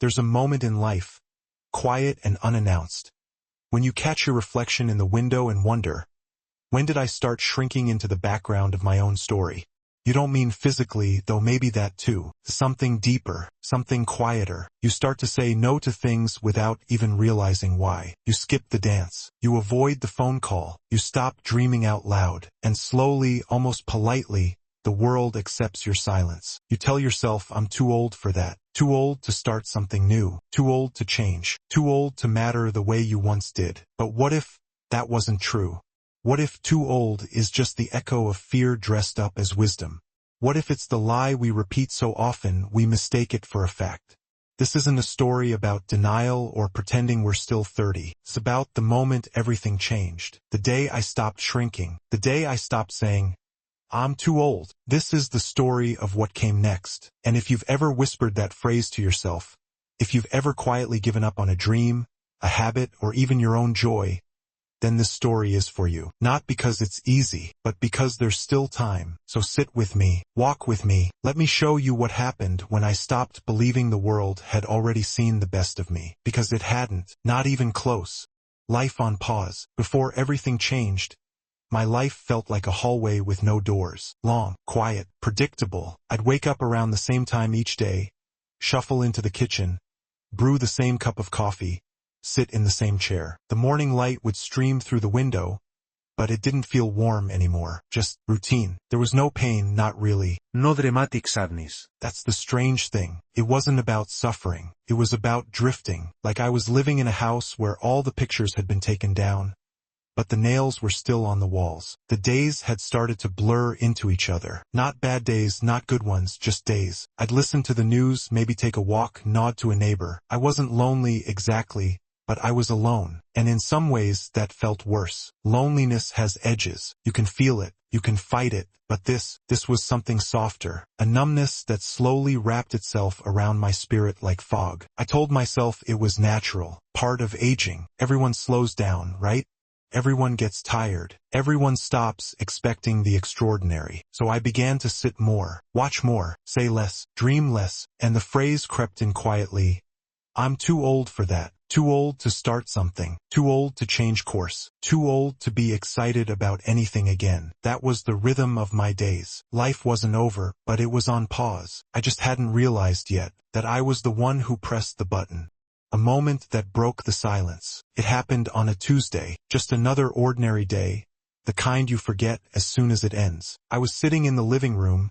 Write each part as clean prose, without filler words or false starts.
There's a moment in life, quiet and unannounced, when you catch your reflection in the window and wonder, when did I start shrinking into the background of my own story? You don't mean physically, though maybe that too. Something deeper, something quieter. You start to say no to things without even realizing why. You skip the dance. You avoid the phone call. You stop dreaming out loud. And slowly, almost politely, the world accepts your silence. You tell yourself, I'm too old for that. Too old to start something new. Too old to change. Too old to matter the way you once did. But what if that wasn't true? What if too old is just the echo of fear dressed up as wisdom? What if it's the lie we repeat so often we mistake it for a fact? This isn't a story about denial or pretending we're still 30. It's about the moment everything changed. The day I stopped shrinking. The day I stopped saying, I'm too old. This is the story of what came next. And if you've ever whispered that phrase to yourself, if you've ever quietly given up on a dream, a habit, or even your own joy, then this story is for you. Not because it's easy, but because there's still time. So sit with me, walk with me, let me show you what happened when I stopped believing the world had already seen the best of me. Because it hadn't, not even close. Life on pause. Before everything changed, my life felt like a hallway with no doors. Long, quiet, predictable. I'd wake up around the same time each day, shuffle into the kitchen, brew the same cup of coffee, sit in the same chair. The morning light would stream through the window, but it didn't feel warm anymore, just routine. There was no pain, not really. No dramatic sadness. That's the strange thing. It wasn't about suffering. It was about drifting, like I was living in a house where all the pictures had been taken down, but the nails were still on the walls. The days had started to blur into each other. Not bad days, not good ones, just days. I'd listen to the news, maybe take a walk, nod to a neighbor. I wasn't lonely exactly, but I was alone, and in some ways that felt worse. Loneliness has edges. You can feel it, you can fight it, but this was something softer, a numbness that slowly wrapped itself around my spirit like fog. I told myself it was natural, part of aging. Everyone slows down, right? Everyone gets tired. Everyone stops expecting the extraordinary. So I began to sit more, watch more, say less, dream less, and the phrase crept in quietly, I'm too old for that. Too old to start something. Too old to change course. Too old to be excited about anything again. That was the rhythm of my days. Life wasn't over, but it was on pause. I just hadn't realized yet that I was the one who pressed the button. A moment that broke the silence. It happened on a Tuesday, just another ordinary day, the kind you forget as soon as it ends. I was sitting in the living room,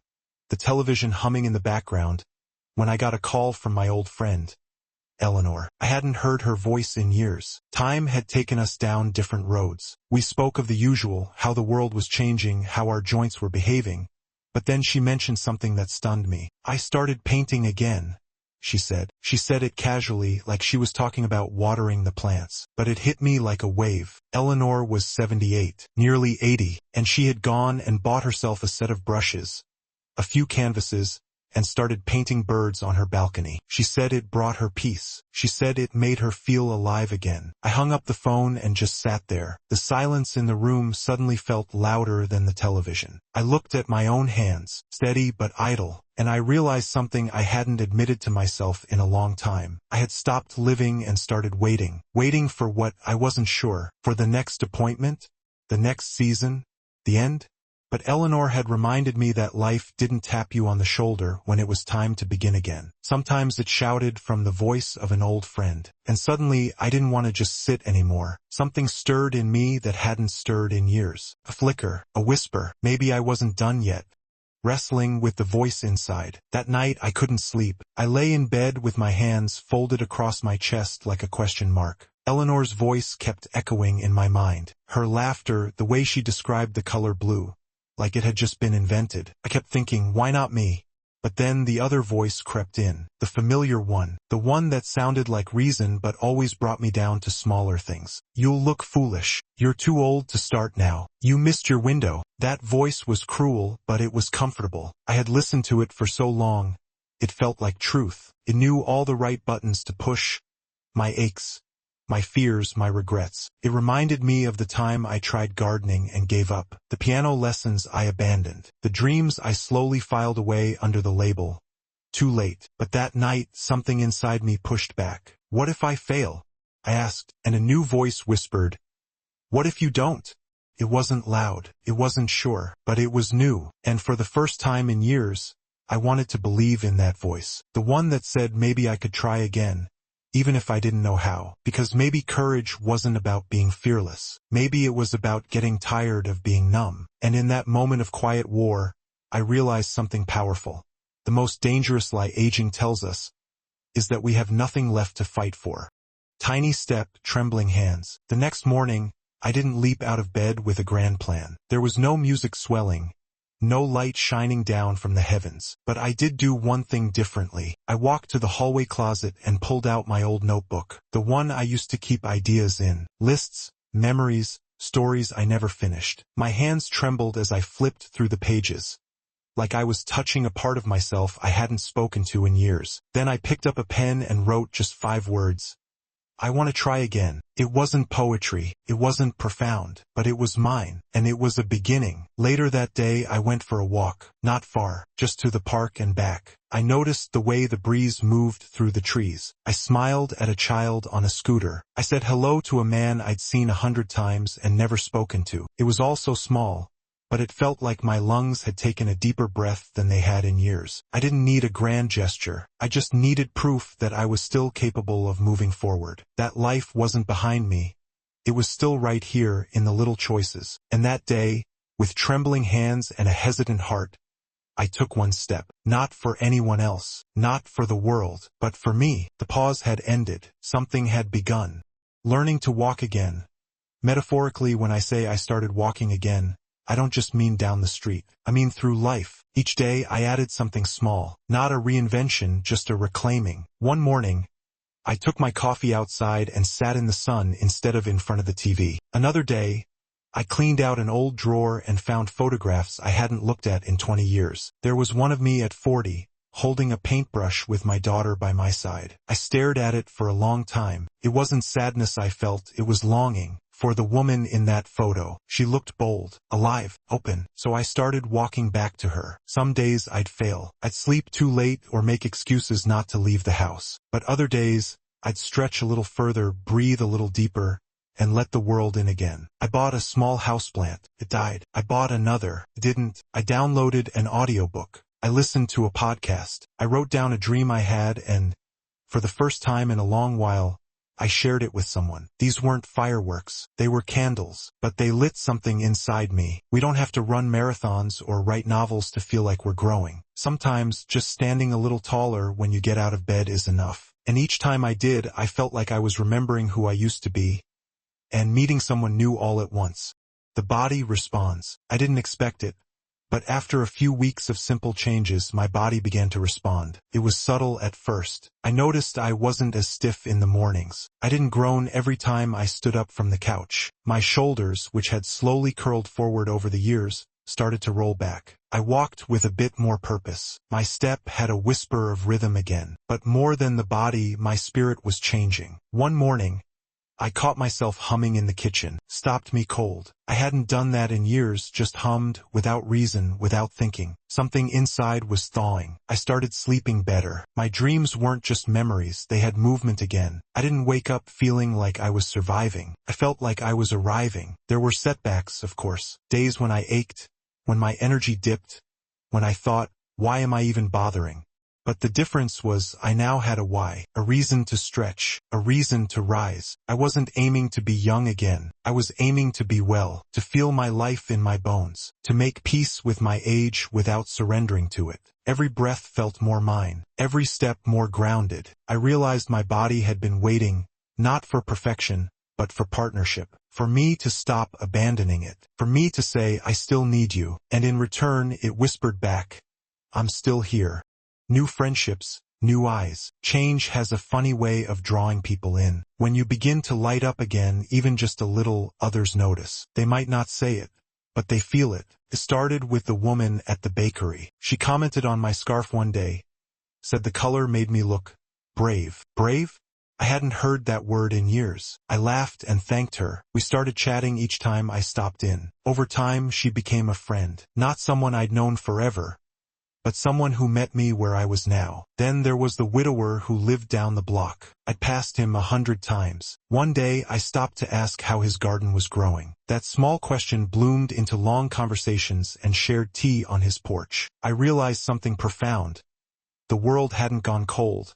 the television humming in the background, when I got a call from my old friend, Eleanor. I hadn't heard her voice in years. Time had taken us down different roads. We spoke of the usual, how the world was changing, how our joints were behaving. But then she mentioned something that stunned me. I started painting again, she said. She said it casually, like she was talking about watering the plants. But it hit me like a wave. Eleanor was 78, nearly 80, and she had gone and bought herself a set of brushes, a few canvases, and started painting birds on her balcony. She said it brought her peace. She said it made her feel alive again. I hung up the phone and just sat there. The silence in the room suddenly felt louder than the television. I looked at my own hands, steady but idle, and I realized something I hadn't admitted to myself in a long time. I had stopped living and started waiting for what I wasn't sure, for the next appointment, the next season, the end. But Eleanor had reminded me that life didn't tap you on the shoulder when it was time to begin again. Sometimes it shouted from the voice of an old friend. And suddenly I didn't want to just sit anymore. Something stirred in me that hadn't stirred in years. A flicker, a whisper. Maybe I wasn't done yet. Wrestling with the voice inside. That night I couldn't sleep. I lay in bed with my hands folded across my chest like a question mark. Eleanor's voice kept echoing in my mind. Her laughter, the way she described the color blue, like it had just been invented. I kept thinking, why not me? But then the other voice crept in, the familiar one, the one that sounded like reason but always brought me down to smaller things. You'll look foolish. You're too old to start now. You missed your window. That voice was cruel, but it was comfortable. I had listened to it for so long. It felt like truth. It knew all the right buttons to push. My aches, my fears, my regrets. It reminded me of the time I tried gardening and gave up, the piano lessons I abandoned, the dreams I slowly filed away under the label, Too late. But that night, something inside me pushed back. What if I fail? I asked, and a new voice whispered, what if you don't? It wasn't loud, it wasn't sure, but it was new, and for the first time in years, I wanted to believe in that voice. The one that said maybe I could try again, even if I didn't know how. Because maybe courage wasn't about being fearless. Maybe it was about getting tired of being numb. And in that moment of quiet war, I realized something powerful. The most dangerous lie aging tells us is that we have nothing left to fight for. Tiny step, trembling hands. The next morning, I didn't leap out of bed with a grand plan. There was no music swelling, no light shining down from the heavens. But I did do one thing differently. I walked to the hallway closet and pulled out my old notebook, the one I used to keep ideas in, lists, memories, stories I never finished. My hands trembled as I flipped through the pages, like I was touching a part of myself I hadn't spoken to in years. Then I picked up a pen and wrote just 5 words. I want to try again. It wasn't poetry, it wasn't profound, but it was mine, and it was a beginning. Later that day I went for a walk, not far, just to the park and back. I noticed the way the breeze moved through the trees. I smiled at a child on a scooter. I said hello to a man I'd seen 100 times and never spoken to. It was all so small, but it felt like my lungs had taken a deeper breath than they had in years. I didn't need a grand gesture. I just needed proof that I was still capable of moving forward. That life wasn't behind me. It was still right here in the little choices. And that day, with trembling hands and a hesitant heart, I took one step. Not for anyone else, not for the world, but for me. The pause had ended. Something had begun. Learning to walk again. Metaphorically, when I say I started walking again, I don't just mean down the street. I mean through life. Each day I added something small, not a reinvention, just a reclaiming. One morning, I took my coffee outside and sat in the sun instead of in front of the TV. Another day, I cleaned out an old drawer and found photographs I hadn't looked at in 20 years. There was one of me at 40, holding a paintbrush with my daughter by my side. I stared at it for a long time. It wasn't sadness I felt, it was longing. For the woman in that photo, she looked bold, alive, open. So I started walking back to her. Some days I'd fail. I'd sleep too late or make excuses not to leave the house. But other days, I'd stretch a little further, breathe a little deeper, and let the world in again. I bought a small houseplant. It died. I bought another. It didn't. I downloaded an audiobook. I listened to a podcast. I wrote down a dream I had and, for the first time in a long while, I shared it with someone. These weren't fireworks. They were candles, but they lit something inside me. We don't have to run marathons or write novels to feel like we're growing. Sometimes just standing a little taller when you get out of bed is enough. And each time I did, I felt like I was remembering who I used to be and meeting someone new all at once. The body responds. I didn't expect it. But after a few weeks of simple changes, my body began to respond. It was subtle at first. I noticed I wasn't as stiff in the mornings. I didn't groan every time I stood up from the couch. My shoulders, which had slowly curled forward over the years, started to roll back. I walked with a bit more purpose. My step had a whisper of rhythm again. But more than the body, my spirit was changing. One morning, I caught myself humming in the kitchen. Stopped me cold. I hadn't done that in years, just hummed, without reason, without thinking. Something inside was thawing. I started sleeping better. My dreams weren't just memories, they had movement again. I didn't wake up feeling like I was surviving. I felt like I was arriving. There were setbacks, of course. Days when I ached, when my energy dipped, when I thought, why am I even bothering? But the difference was I now had a why, a reason to stretch, a reason to rise. I wasn't aiming to be young again. I was aiming to be well, to feel my life in my bones, to make peace with my age without surrendering to it. Every breath felt more mine, every step more grounded. I realized my body had been waiting, not for perfection, but for partnership. For me to stop abandoning it. For me to say, I still need you. And in return, it whispered back, I'm still here. New friendships, new eyes. Change has a funny way of drawing people in. When you begin to light up again, even just a little, others notice. They might not say it, but they feel it. It started with the woman at the bakery. She commented on my scarf one day, said the color made me look brave. Brave? I hadn't heard that word in years. I laughed and thanked her. We started chatting each time I stopped in. Over time, she became a friend. Not someone I'd known forever, but someone who met me where I was now. Then there was the widower who lived down the block. I'd passed him 100 times. One day I stopped to ask how his garden was growing. That small question bloomed into long conversations and shared tea on his porch. I realized something profound. The world hadn't gone cold.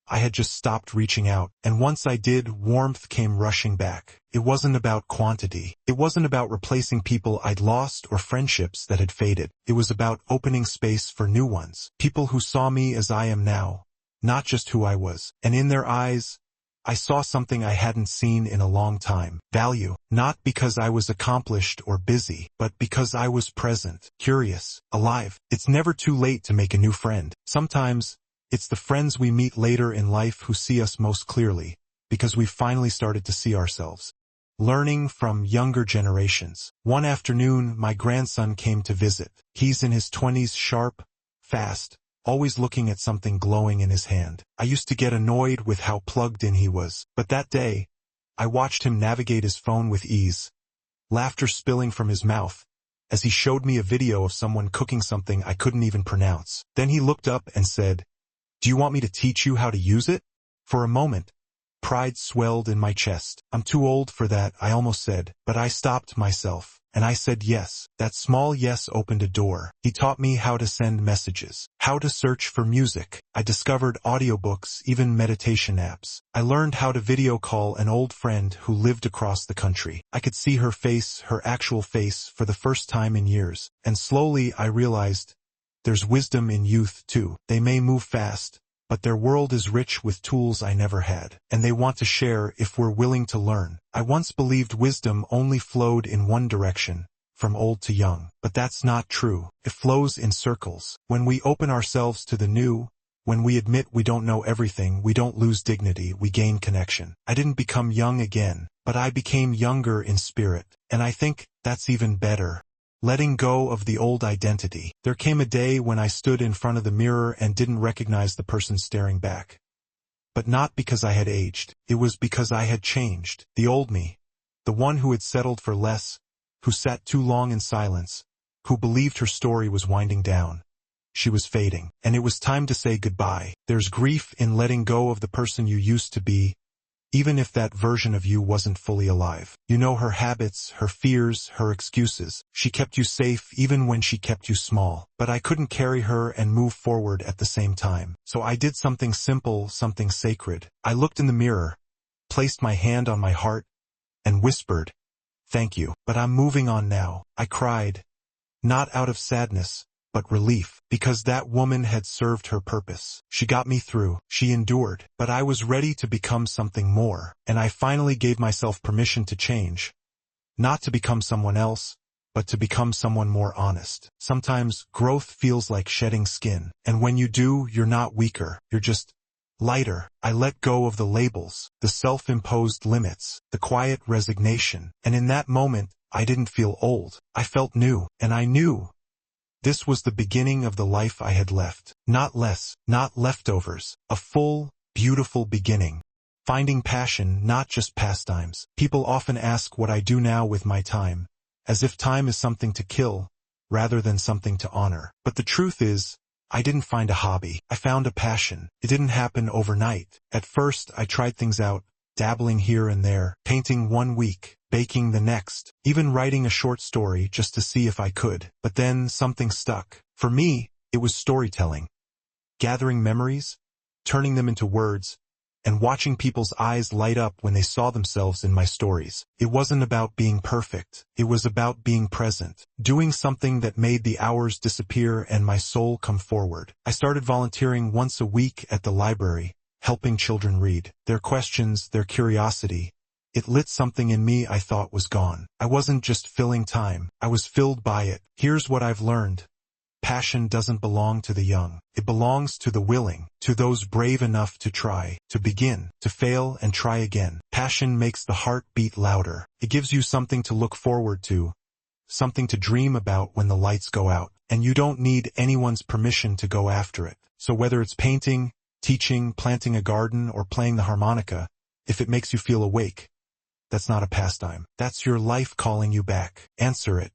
I had just stopped reaching out, and once I did, warmth came rushing back. It wasn't about quantity. It wasn't about replacing people I'd lost or friendships that had faded. It was about opening space for new ones. People who saw me as I am now, not just who I was. And in their eyes, I saw something I hadn't seen in a long time. Value. Not because I was accomplished or busy, but because I was present, curious, alive. It's never too late to make a new friend. Sometimes, it's the friends we meet later in life who see us most clearly, because we've finally started to see ourselves. Learning from younger generations. One afternoon, my grandson came to visit. He's in his 20s, sharp, fast, always looking at something glowing in his hand. I used to get annoyed with how plugged in he was, but that day, I watched him navigate his phone with ease, laughter spilling from his mouth, as he showed me a video of someone cooking something I couldn't even pronounce. Then he looked up and said, "Do you want me to teach you how to use it?" For a moment, pride swelled in my chest. "I'm too old for that," I almost said, but I stopped myself, and I said yes. That small yes opened a door. He taught me how to send messages, how to search for music. I discovered audiobooks, even meditation apps. I learned how to video call an old friend who lived across the country. I could see her face, her actual face, for the first time in years, and slowly I realized, there's wisdom in youth too. They may move fast, but their world is rich with tools I never had, and they want to share if we're willing to learn. I once believed wisdom only flowed in one direction, from old to young, but that's not true. It flows in circles. When we open ourselves to the new, when we admit we don't know everything, we don't lose dignity, we gain connection. I didn't become young again, but I became younger in spirit, and I think that's even better. Letting go of the old identity. There came a day when I stood in front of the mirror and didn't recognize the person staring back. But not because I had aged. It was because I had changed. The old me, the one who had settled for less, who sat too long in silence, who believed her story was winding down. She was fading, and it was time to say goodbye. There's grief in letting go of the person you used to be, even if that version of you wasn't fully alive. You know her habits, her fears, her excuses. She kept you safe even when she kept you small. But I couldn't carry her and move forward at the same time. So I did something simple, something sacred. I looked in the mirror, placed my hand on my heart, and whispered, "Thank you, but I'm moving on now." I cried, not out of sadness, but relief, because that woman had served her purpose. She got me through, she endured, but I was ready to become something more, and I finally gave myself permission to change. Not to become someone else, but to become someone more honest. Sometimes growth feels like shedding skin, and when you do, you're not weaker, you're just lighter. I let go of the labels, the self-imposed limits, the quiet resignation, and in that moment, I didn't feel old. I felt new, and I knew this was the beginning of the life I had left. Not less, not leftovers. A full, beautiful beginning. Finding passion, not just pastimes. People often ask what I do now with my time, as if time is something to kill, rather than something to honor. But the truth is, I didn't find a hobby. I found a passion. It didn't happen overnight. At first, I tried things out, dabbling here and there, painting one week, baking the next, even writing a short story just to see if I could. But then something stuck. For me, it was storytelling. Gathering memories, turning them into words, and watching people's eyes light up when they saw themselves in my stories. It wasn't about being perfect. It was about being present, doing something that made the hours disappear and my soul come forward. I started volunteering once a week at the library, helping children read. Their questions, their curiosity, it lit something in me I thought was gone. I wasn't just filling time, I was filled by it. Here's what I've learned. Passion doesn't belong to the young. It belongs to the willing, to those brave enough to try, to begin, to fail and try again. Passion makes the heart beat louder. It gives you something to look forward to, something to dream about when the lights go out. And you don't need anyone's permission to go after it. So whether it's painting, teaching, planting a garden, or playing the harmonica, if it makes you feel awake, that's not a pastime. That's your life calling you back. Answer it.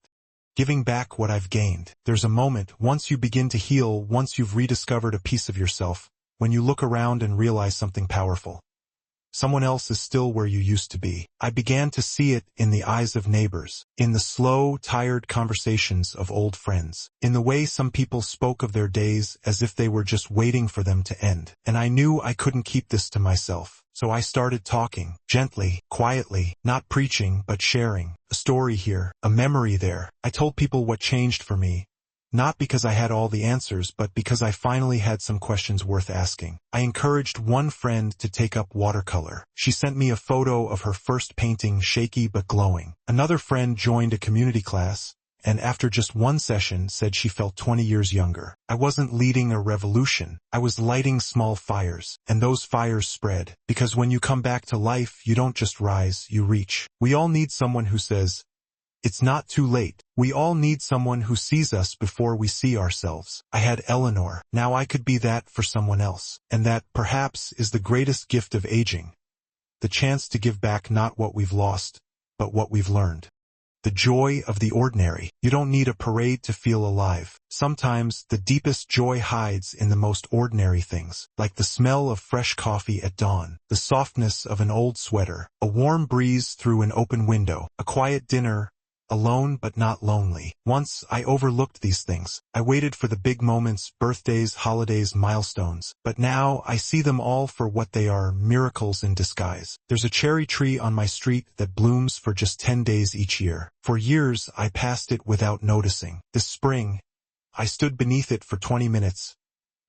giving back what I've gained. There's a moment, once you begin to heal, once you've rediscovered a piece of yourself, when you look around and realize something powerful. Someone else is still where you used to be. I began to see it in the eyes of neighbors, in the slow, tired conversations of old friends, in the way some people spoke of their days as if they were just waiting for them to end. And I knew I couldn't keep this to myself. So I started talking, gently, quietly, not preaching but sharing. A story here, a memory there. I told people what changed for me. Not because I had all the answers, but because I finally had some questions worth asking. I encouraged one friend to take up watercolor. She sent me a photo of her first painting, shaky but glowing. Another friend joined a community class, and after just one session said she felt 20 years younger. I wasn't leading a revolution. I was lighting small fires, and those fires spread. Because when you come back to life, you don't just rise, you reach. We all need someone who says, "It's not too late." We all need someone who sees us before we see ourselves. I had Eleanor. Now I could be that for someone else. And that, perhaps, is the greatest gift of aging. The chance to give back not what we've lost, but what we've learned. The joy of the ordinary. You don't need a parade to feel alive. Sometimes, the deepest joy hides in the most ordinary things, like the smell of fresh coffee at dawn, the softness of an old sweater, a warm breeze through an open window, a quiet dinner, alone but not lonely. Once, I overlooked these things. I waited for the big moments, birthdays, holidays, milestones. But now, I see them all for what they are, miracles in disguise. There's a cherry tree on my street that blooms for just 10 days each year. For years, I passed it without noticing. This spring, I stood beneath it for 20 minutes.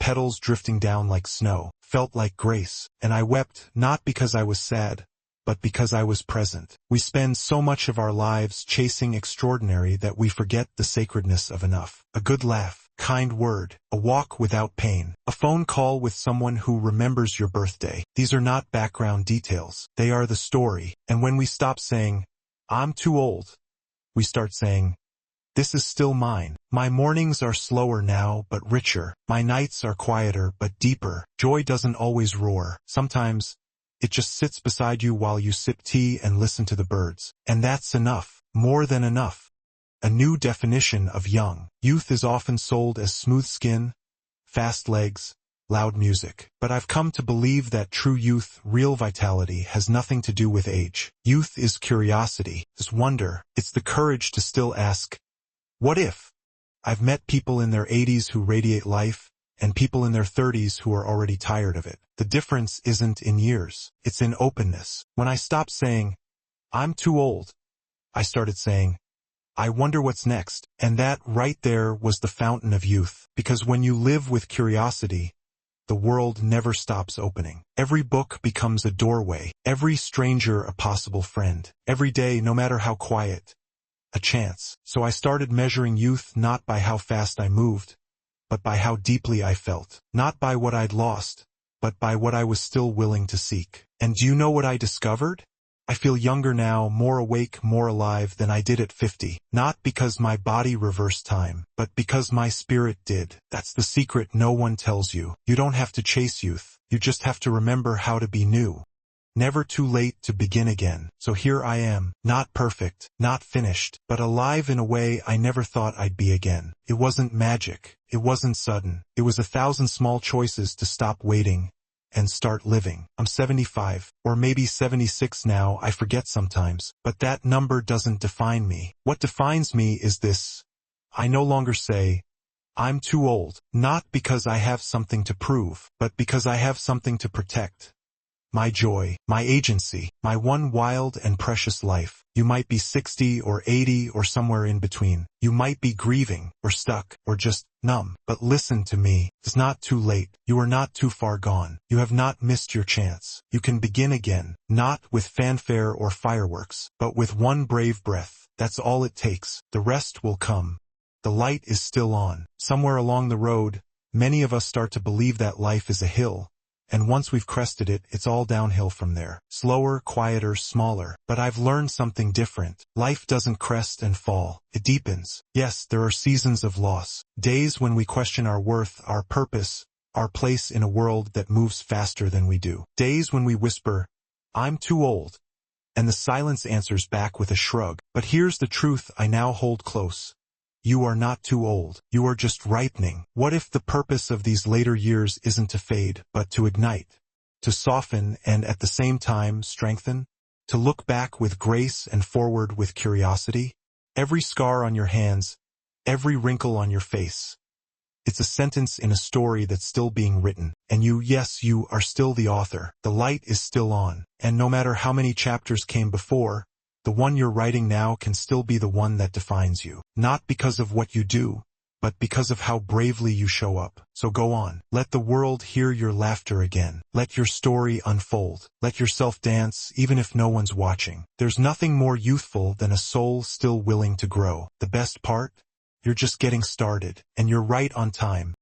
Petals drifting down like snow, felt like grace. And I wept, not because I was sad, but because I was present. We spend so much of our lives chasing extraordinary that we forget the sacredness of enough. A good laugh, kind word, a walk without pain, a phone call with someone who remembers your birthday. These are not background details. They are the story. And when we stop saying, "I'm too old," we start saying, "This is still mine." My mornings are slower now, but richer. My nights are quieter, but deeper. Joy doesn't always roar. Sometimes, it just sits beside you while you sip tea and listen to the birds. And that's enough. More than enough. A new definition of young. Youth is often sold as smooth skin, fast legs, loud music. But I've come to believe that true youth, real vitality, has nothing to do with age. Youth is curiosity, is wonder. It's the courage to still ask, what if? I've met people in their 80s who radiate life, and people in their 30s who are already tired of it. The difference isn't in years, it's in openness. When I stopped saying, "I'm too old," I started saying, "I wonder what's next." And that right there was the fountain of youth. Because when you live with curiosity, the world never stops opening. Every book becomes a doorway, every stranger a possible friend, every day, no matter how quiet, a chance. So I started measuring youth not by how fast I moved, but by how deeply I felt. Not by what I'd lost, but by what I was still willing to seek. And do you know what I discovered? I feel younger now, more awake, more alive than I did at 50. Not because my body reversed time, but because my spirit did. That's the secret no one tells you. You don't have to chase youth. You just have to remember how to be new. Never too late to begin again. So here I am, not perfect, not finished, but alive in a way I never thought I'd be again. It wasn't magic. It wasn't sudden. It was 1,000 small choices to stop waiting and start living. I'm 75, or maybe 76 now, I forget sometimes, but that number doesn't define me. What defines me is this. I no longer say, "I'm too old," not because I have something to prove, but because I have something to protect. My joy, my agency, my one wild and precious life. You might be 60 or 80 or somewhere in between. You might be grieving, or stuck, or just numb. But listen to me. It's not too late. You are not too far gone. You have not missed your chance. You can begin again, not with fanfare or fireworks, but with one brave breath. That's all it takes. The rest will come. The light is still on. Somewhere along the road, many of us start to believe that life is a hill. And once we've crested it, it's all downhill from there. Slower, quieter, smaller. But I've learned something different. Life doesn't crest and fall. It deepens. Yes, there are seasons of loss. Days when we question our worth, our purpose, our place in a world that moves faster than we do. Days when we whisper, "I'm too old," and the silence answers back with a shrug. But here's the truth I now hold close. You are not too old. You are just ripening. What if the purpose of these later years isn't to fade, but to ignite, to soften and at the same time strengthen? To look back with grace and forward with curiosity? Every scar on your hands, every wrinkle on your face. It's a sentence in a story that's still being written, and yes, you are still the author. The light is still on, and no matter how many chapters came before, the one you're writing now can still be the one that defines you. Not because of what you do, but because of how bravely you show up. So go on. Let the world hear your laughter again. Let your story unfold. Let yourself dance, even if no one's watching. There's nothing more youthful than a soul still willing to grow. The best part? You're just getting started, and you're right on time.